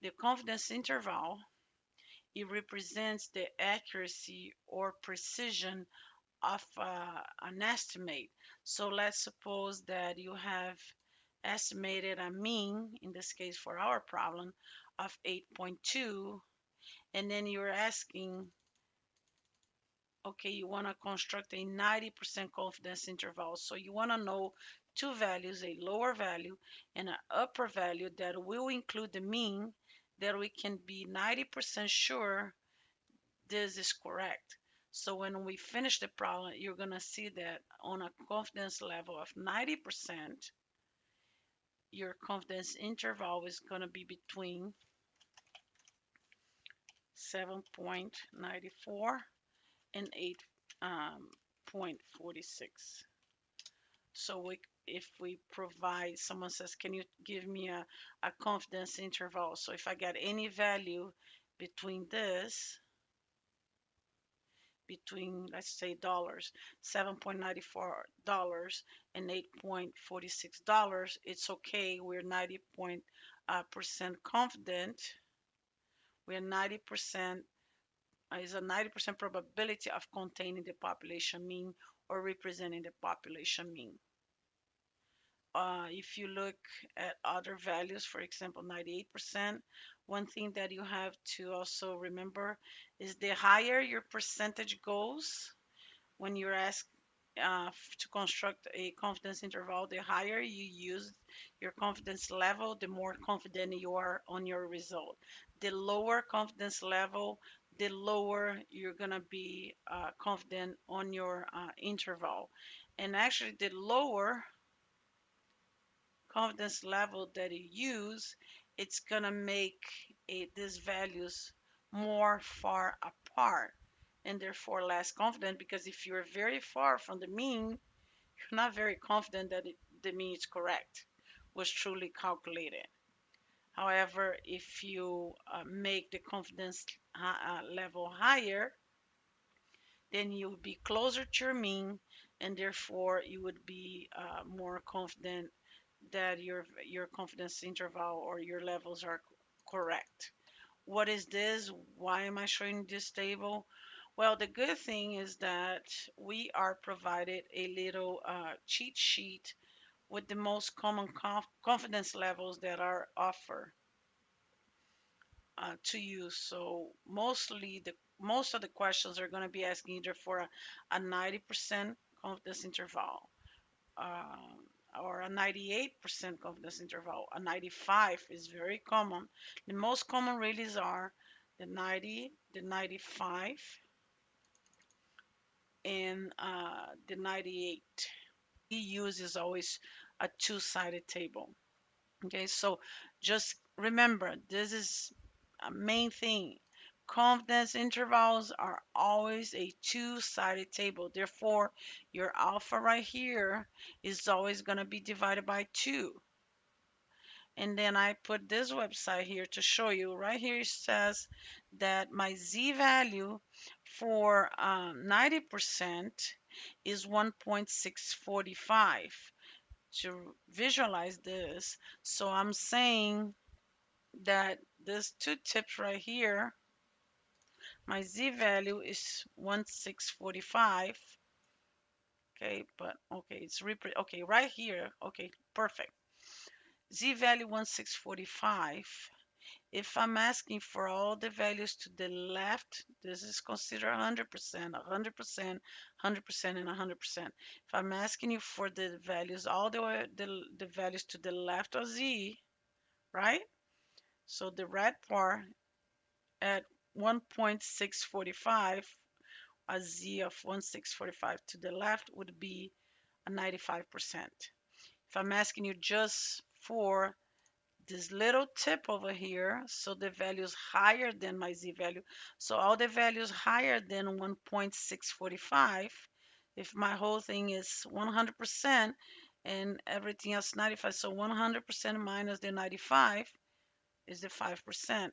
The confidence interval, it represents the accuracy or precision of an estimate. So let's suppose that you have estimated a mean, in this case for our problem, of 8.2, and then you're asking, okay, you want to construct a 90% confidence interval. So you want to know two values, a lower value and an upper value that will include the mean, that we can be 90% sure this is correct. So when we finish the problem, you're going to see that on a confidence level of 90%, your confidence interval is going to be between 7.94 and 8.46. So if we provide, someone says, can you give me a confidence interval? So if I get any value between this, between let's say dollars, $7.94 and $8.46, it's okay. We're 90% confident. We're 90% is a 90% probability of containing the population mean or representing the population mean. If you look at other values, for example, 98%, one thing that you have to also remember is the higher your percentage goes when you're asked to construct a confidence interval, the higher you use your confidence level, the more confident you are on your result. The lower confidence level, the lower you're going to be confident on your interval. And actually, the lower confidence level that you use, it's gonna make these values more far apart and therefore less confident, because if you're very far from the mean, you're not very confident that the mean is correct, was truly calculated. However, if you make the confidence level higher, then you would be closer to your mean, and therefore you would be more confident that your confidence interval or your levels are correct. What is this? Why am I showing this table? Well, the good thing is that we are provided a little cheat sheet with the most common confidence levels that are offered to you. So most of the questions are going to be asking either for a 90% confidence interval, um, or a 98% confidence interval. A 95 is very common. The most common really are the 90, the 95, and the 98. We use is always a two-sided table. Okay, so just remember, this is a main thing. Confidence intervals are always a two-sided table. Therefore, your alpha right here is always going to be divided by 2. And then I put this website here to show you. Right here it says that my z-value for 90% is 1.645. To visualize this, so I'm saying that these two tips right here, my z-value is 1645. Okay, but okay, okay right here. Okay, perfect. Z-value 1645. If I'm asking for all the values to the left, this is considered 100%, 100%, 100%, and 100%. If I'm asking you for the values all the way, the values to the left of z, right? So the red part at 1.645, a z of 1.645 to the left would be a 95%. If I'm asking you just for this little tip over here, so the value is higher than my z-value, so all the values higher than 1.645, if my whole thing is 100% and everything else 95, so 100% minus the 95 is the 5%.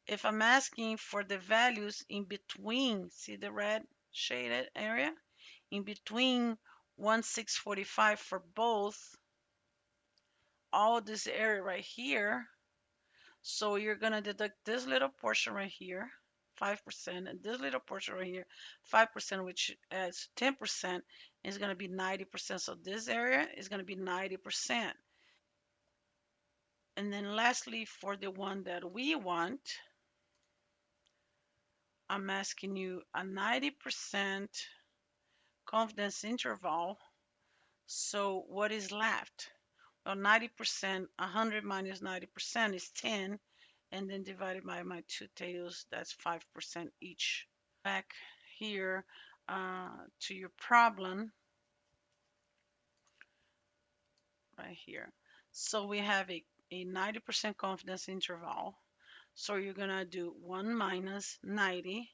If I'm asking for the values in between, see the red shaded area? In between 1.645 for both, all this area right here, So you're gonna deduct this little portion right here, 5%, and this little portion right here, 5%, which adds 10%, is gonna be 90%. So this area is gonna be 90%. And then lastly, for the one that we want, I'm asking you a 90% confidence interval. So what is left? Well, 90%, 100 minus 90% is 10, and then divided by my two tails, that's 5% each. Back here to your problem right here. So we have a 90% confidence interval. So you're going to do 1 minus 90%,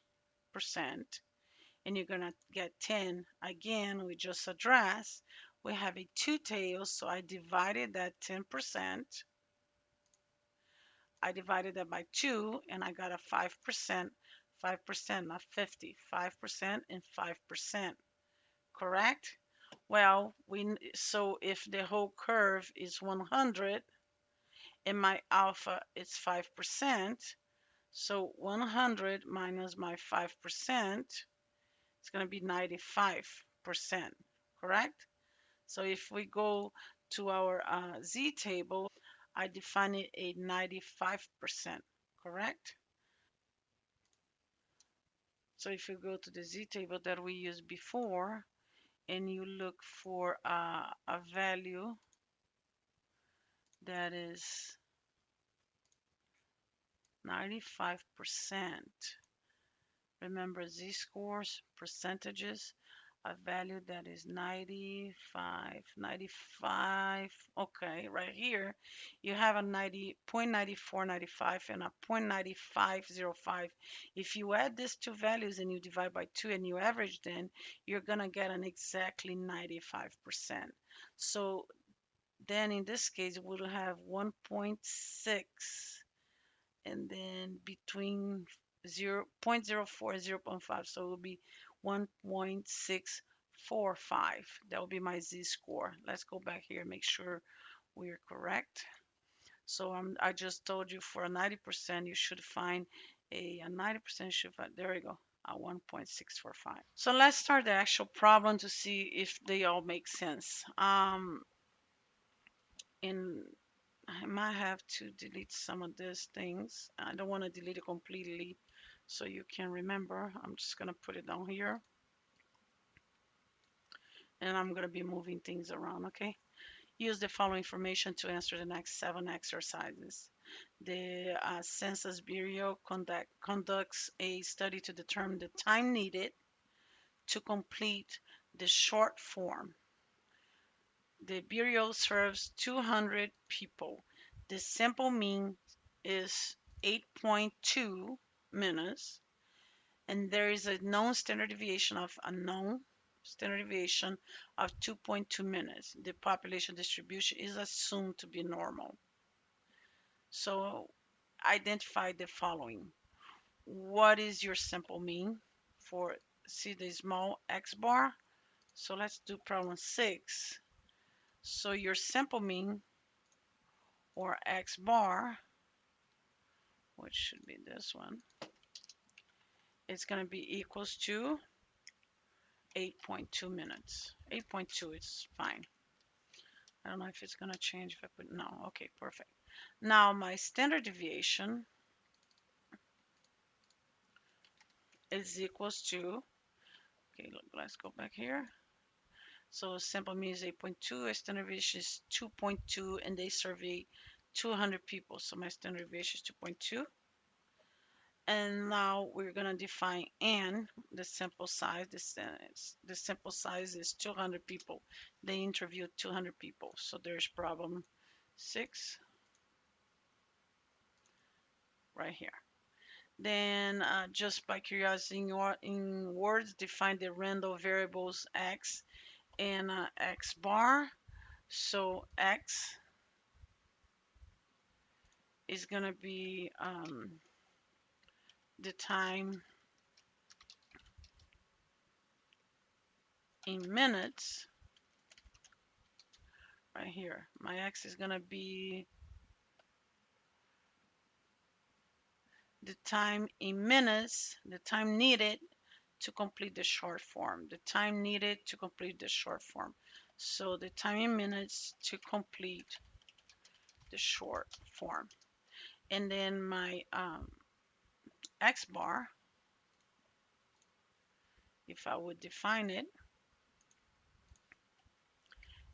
and you're going to get 10. Again, we just address. We have a two tails, so I divided that 10%. I divided that by 2, and I got a 5%. 5%, not 50. 5% and 5. Correct? Well, so if the whole curve is 100 and my alpha is 5%, so 100 minus my 5% is going to be 95%. Correct? So if we go to our z table, I define it a 95%. Correct? So if you go to the z table that we used before and you look for a value that is 95%. Remember z-scores, percentages, a value that is 95, 95. Okay, right here, you have a 90.9495 and a 0.9505. If you add these two values and you divide by 2 and you average them, you're going to get an exactly 95%. So then in this case, we'll have 1.6 and then between 0.04 and 0.5, so it will be 1.645. That will be my z-score. Let's go back here and make sure we're correct. So I just told you for a 90% you should find a 90% should find, there we go, a 1.645. So let's start the actual problem to see if they all make sense. In I might have to delete some of these things. I don't want to delete it completely so you can remember. I'm just going to put it down here and I'm going to be moving things around, okay? Use the following information to answer the next 7 exercises. The Census Bureau conducts a study to determine the time needed to complete the short form. The Bureau serves 200 people. The simple mean is 8.2 minutes, and there is a known standard deviation of 2.2 minutes. The population distribution is assumed to be normal. So identify the following. What is your simple mean for, see the small x bar? So let's do problem 6. So your simple mean or x bar, which should be this one, it's going to be equals to 8.2 minutes. 8.2 is fine. I don't know if it's going to change if I put, no, okay, perfect. Now my standard deviation is equals to, okay, look, let's go back here. So simple means 8.2, standard deviation is 2.2, and they survey 200 people. So my standard deviation is 2.2. And now we're going to define n, the sample size. The sample size is 200 people. They interviewed 200 people. So there's problem 6 right here. Then just by curiosity, in words, define the random variables x and x bar. So x is going to be the time in minutes right here. My x is going to be the time in minutes, the time needed to complete the short form, the time needed to complete the short form. So the time in minutes to complete the short form. And then my X bar, if I would define it,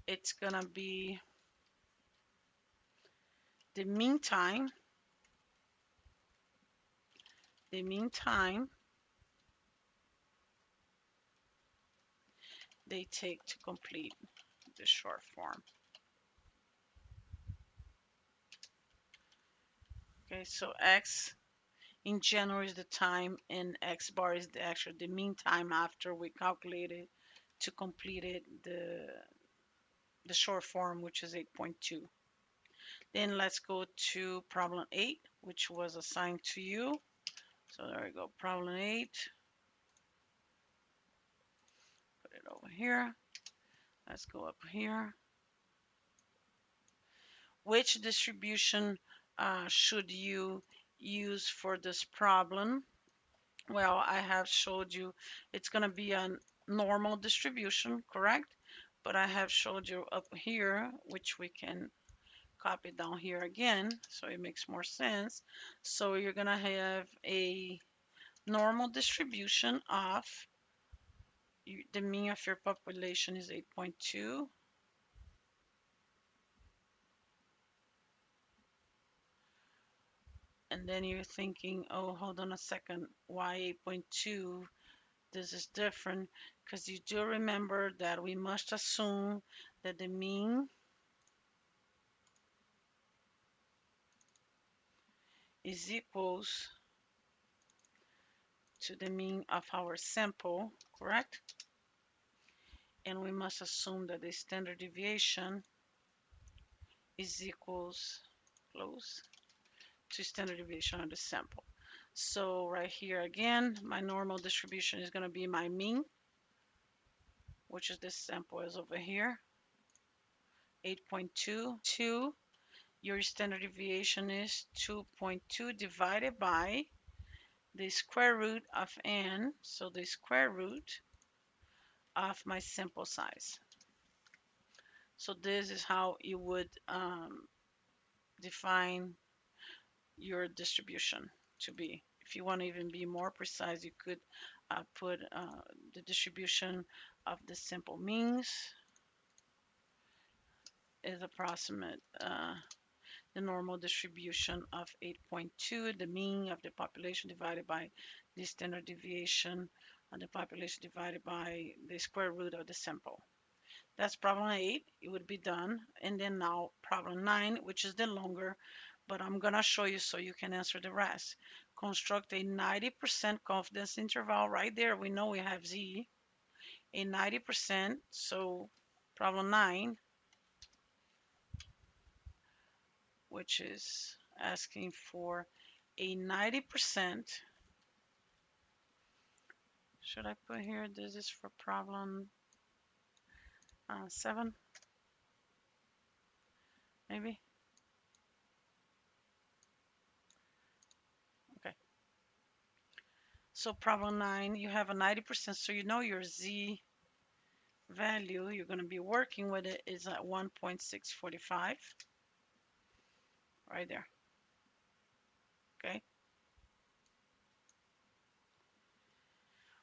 it's gonna be the mean time, they take to complete the short form. Okay, so X in general is the time, and X bar is the mean time after we calculated to complete it, the short form, which is 8.2. Then let's go to problem 8, which was assigned to you. So there we go, problem 8. Put it over here. Let's go up here. Which distribution should you use for this problem? Well, I have showed you it's going to be a normal distribution, correct? But I have showed you up here, which we can copy down here again, so it makes more sense. So you're going to have a normal distribution of the mean of your population is 8.2. And then you're thinking, oh, hold on a second, why 8.2? This is different because you do remember that we must assume that the mean is equals to the mean of our sample, correct? And we must assume that the standard deviation is equals close to standard deviation of the sample. So right here again, my normal distribution is going to be my mean, which is this sample is over here, 8.2. Your standard deviation is 2.2 divided by the square root of n, so the square root of my sample size. So this is how you would define your distribution to be. If you want to even be more precise, you could put the distribution of the simple means is approximate the normal distribution of 8.2, the mean of the population divided by the standard deviation of the population divided by the square root of the sample. That's problem 8. It would be done. And then now problem 9, which is the longer, but I'm going to show you so you can answer the rest. Construct a 90% confidence interval. Right there, we know we have Z, a 90%. So problem 9, which is asking for a 90%. Should I put here, this is for problem 7, maybe? Okay. So problem 9, you have a 90%, so you know your Z value you're going to be working with it is at 1.645 right there. Okay.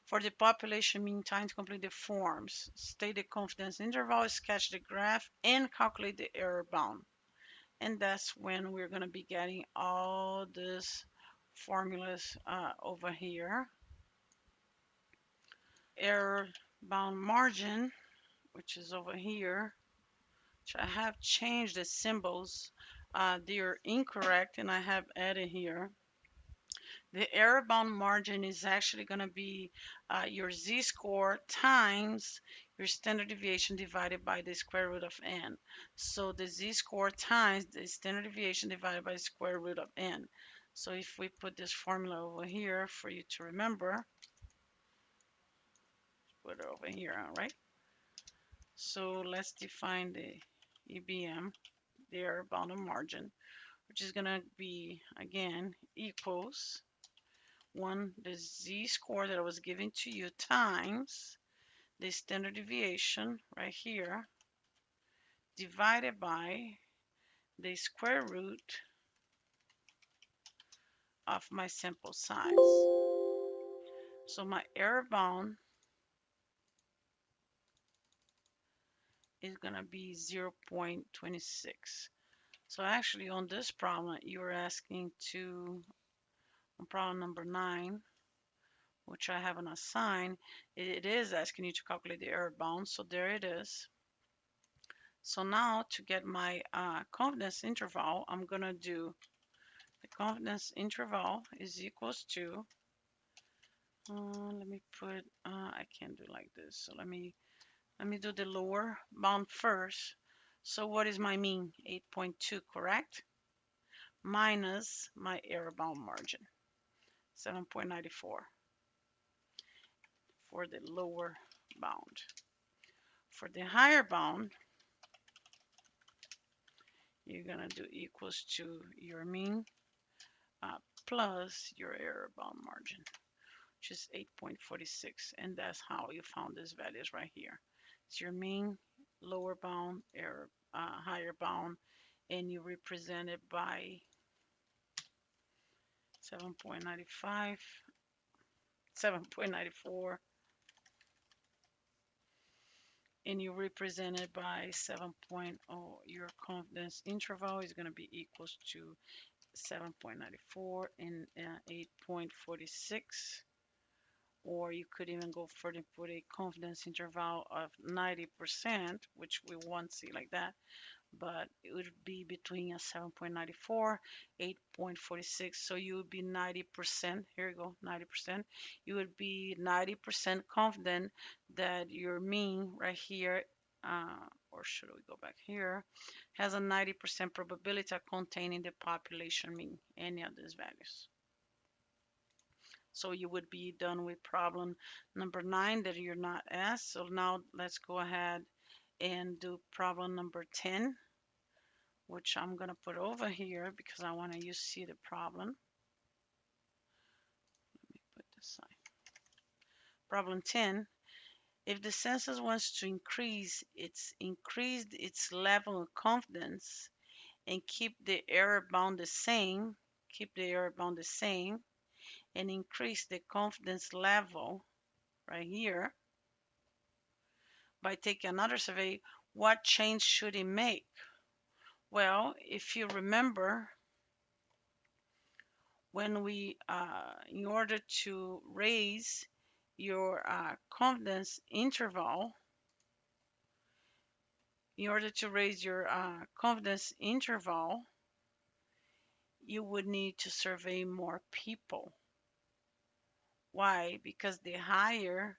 For the population mean time to complete the forms, state the confidence interval, sketch the graph, and calculate the error bound. And that's when we're going to be getting all these formulas over here. Error bound margin, which is over here, which I have changed the symbols. They're incorrect, and I have added here. The error bound margin is actually going to be your z-score times your standard deviation divided by the square root of n. So the z-score times the standard deviation divided by the square root of n. So if we put this formula over here for you to remember, put it over here, all right? So let's define the EBM, the error bound margin, which is going to be, again, equals 1, the z-score that I was giving to you, times the standard deviation right here, divided by the square root of my sample size. So my error bound is going to be 0.26. So actually on this problem, you're asking to, on problem number 9, which I haven't assigned, it is asking you to calculate the error bound. So there it is. So now to get my confidence interval, I'm going to do the confidence interval is equals to, let me put, I can't do like this. So let me do the lower bound first. So what is my mean? 8.2, correct? Minus my error bound margin, 7.94 for the lower bound. For the higher bound, you're gonna do equals to your mean plus your error bound margin, which is 8.46, and that's how you found these values right here. It's your mean, lower bound, error, higher bound, and you represent it by 7.95, 7.94, and you represent it by 7.0. Your confidence interval is going to be equals to 7.94 and 8.46. Or you could even go further and put a confidence interval of 90%, which we won't see like that, but it would be between a 7.94, 8.46. So you would be 90%. Here you go, 90%. You would be 90% confident that your mean right here, or should we go back here, has a 90% probability of containing the population mean, any of these values. So you would be done with problem number 9 that you're not asked. So now let's go ahead and do problem number 10, which I'm going to put over here because I want you to see the problem. Let me put this side. Problem 10. If the census wants to increase its level of confidence and keep the error bound the same, and increase the confidence level right here by taking another survey, what change should it make? Well, if you remember, when we, in order to raise your confidence interval, you would need to survey more people. Why? Because the higher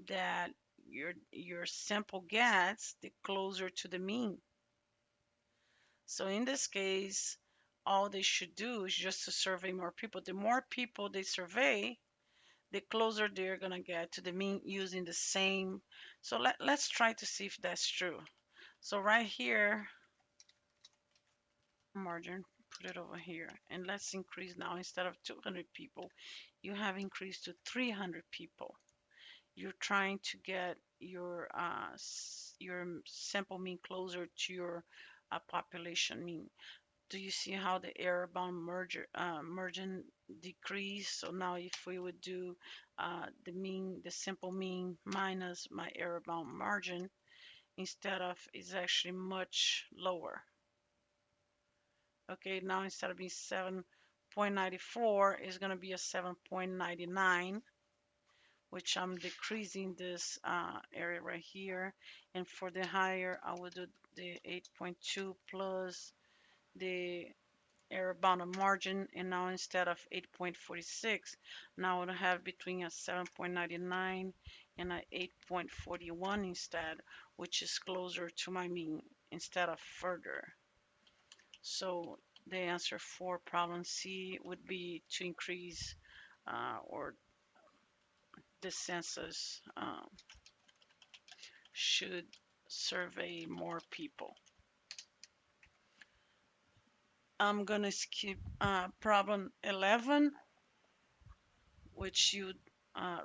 that your sample gets, the closer to the mean. So in this case, all they should do is just to survey more people. The more people they survey, the closer they're gonna get to the mean using the same. So let's try to see if that's true. So right here, margin, put it over here, and let's increase now. Instead of 200 people, you have increased to 300 people. You're trying to get your sample mean closer to your population mean. Do you see how the error bound margin decreased? So now if we would do the simple mean minus my error bound margin, instead of, is actually much lower. Okay, now instead of being 7.94, it's going to be a 7.99, which I'm decreasing this area right here. And for the higher, I will do the 8.2 plus the error bound margin, and now instead of 8.46, now I have between a 7.99 and a 8.41 instead, which is closer to my mean instead of further. So the answer for problem C would be to increase or the census should survey more people. I'm gonna skip problem 11. which you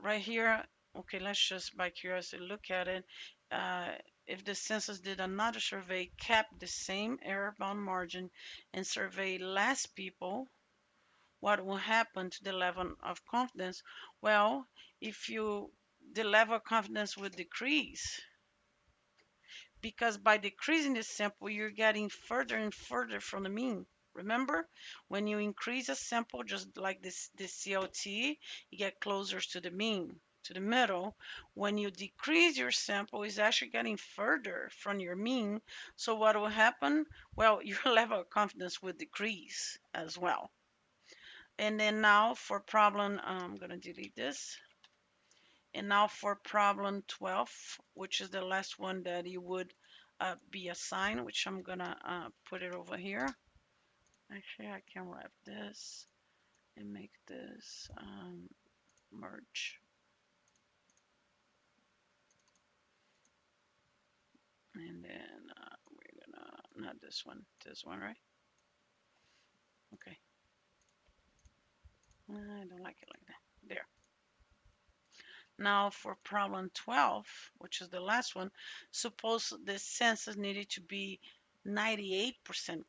right here. Okay, let's just by curiosity look at it. Uh, if the census did another survey, kept the same error bound margin, and survey less people, what will happen to the level of confidence? Well, if you the level of confidence would decrease because by decreasing the sample, you're getting further and further from the mean. Remember, when you increase a sample, just like this CLT, you get closer to the mean, to the middle. When you decrease your sample, it's actually getting further from your mean. So what will happen? Well, your level of confidence will decrease as well. And then now for problem, I'm going to delete this. And now for problem 12, which is the last one that you would be assigned, which I'm gonna put it over here. Actually, I can wrap this and make this merge. And then we're gonna, not this one, right? Okay. I don't like it like that. There. Now for problem 12, which is the last one, suppose the census needed to be 98%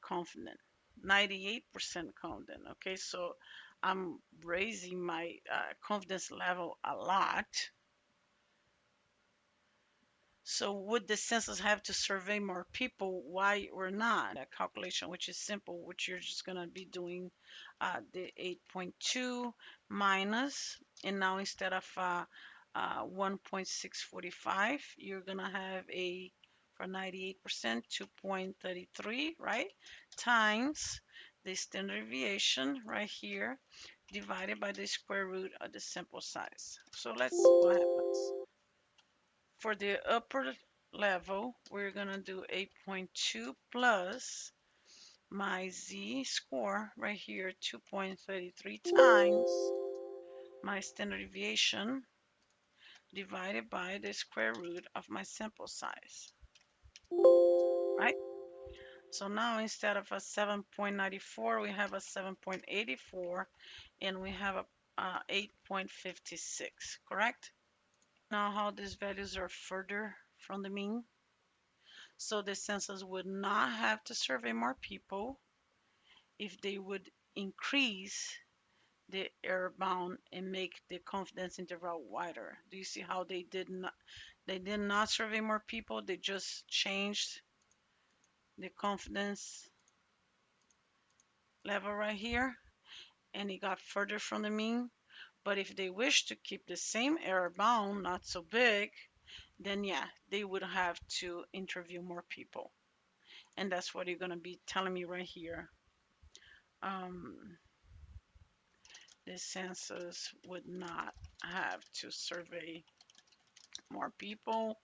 confident. 98% confident. Okay, so I'm raising my confidence level a lot. So would the census have to survey more people? Why or not? A calculation which is simple, which you're just going to be doing the 8.2 minus, and now instead of 1.645, you're going to have a, for 98%, 2.33, right? Times the standard deviation right here, divided by the square root of the sample size. So let's see what happens. For the upper level, we're going to do 8.2 plus my z-score right here, 2.33 times my standard deviation divided by the square root of my sample size, right? So now instead of a 7.94, we have a 7.84, and we have a 8.56, correct? Now how these values are further from the mean. So the census would not have to survey more people if they would increase the error bound and make the confidence interval wider. Do you see how they did not survey more people, they just changed the confidence level right here and it got further from the mean. But if they wish to keep the same error bound, not so big, then yeah, they would have to interview more people. And that's what you're going to be telling me right here. Um, the census would not have to survey more people.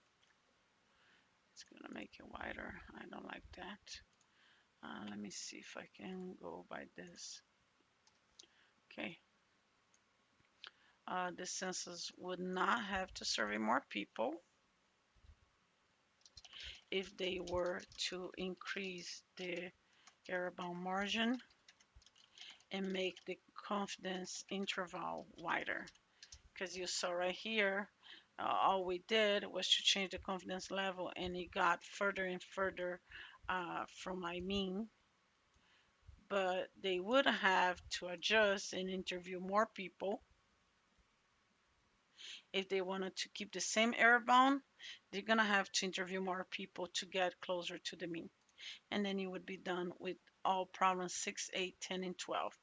It's gonna make it wider. I don't like that. Let me see if I can go by this. Okay. The census would not have to survey more people if they were to increase the error bound margin and make the confidence interval wider. Because you saw right here, all we did was to change the confidence level and it got further and further from my mean. But they would have to adjust and interview more people. If they wanted to keep the same error bound, they're going to have to interview more people to get closer to the mean. And then you would be done with all problems 6, 8, 10, and 12.